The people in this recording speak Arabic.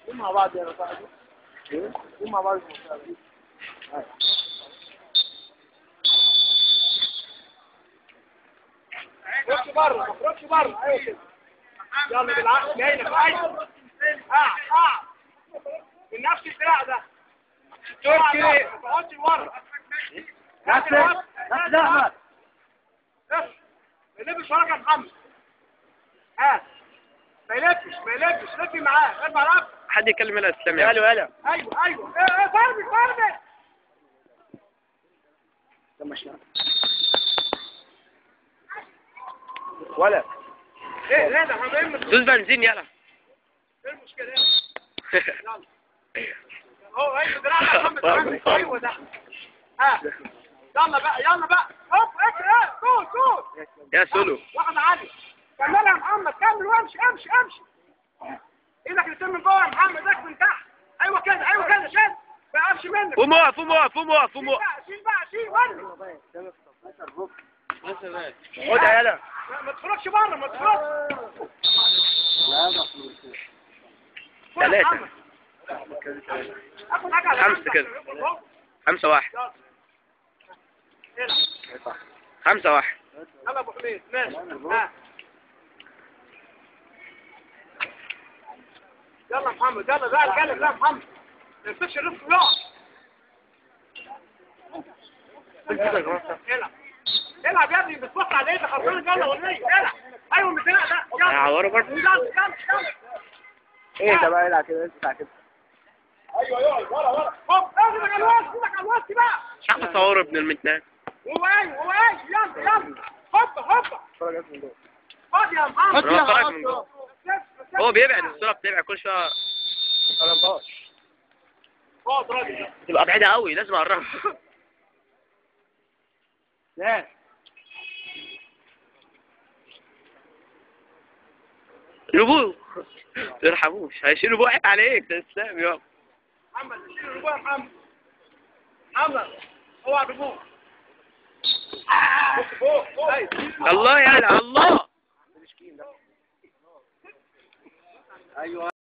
مع بعض يا صاحبي. مع بعض. خرجش بره، خرجش بره. ايوه كده. يلا بالعقل جاي لك عايز. قاعد من نفس الدراع ده. تركي ما تقعدش ورا. لا ما يلبش وراك يا محمد. ما يلبش لفي معاه. ارفع راسك. حد يكلم هلا اسلام. ايوه ضربي ولا ايه ده حبيبي. دوس بنزين يلا. ايه المشكله؟ يلا اهو. ايوه دراع يا محمد. ايوه ده. يلا بقى هوب اكل. جول يا سولو. واحد عالي. كمل يا محمد. كمل وامشي. ايدك اللي من جوه يا محمد. ايدك من تحت. ايوه كده شد. ما يقفش منك. قوم اقف. شيل خدها يلا. ما تخرجش بره. ما تخرجش. ثلاثة. اخد حاجه. 5 كده. 5-1. 5-1. يلا ابو حميد. ماشي. يلا محمد. يلا بقى الجلد. لا محمد ما يمسكش الرفق ويقع. العب يا ابني. بتبص على ايدك خربان الجله والنيه. العب. ايوه من الدراع ده. يلا هيعوروا برضه. يلا ايه ده بقى؟ العب كده. اسمع كده. ايوه ورا. هوب اخدك على الوسط بقى. مش عارف اصوره ابن المتنان. هو ايه. يلا هوب. خد يا محمد. هو خرج من جوه. هو بيبعد الصوره، بتبعد كل شويه. خد راجل. تبقى بعيده قوي، لازم اقربها. لا ربوه. ترحموش، هيشيلوا بوقك عليك يا اسلام. يلا محمد شيل الربوع يا محمد. اوعى الربوع. فوق. الله يلا الله. ايوه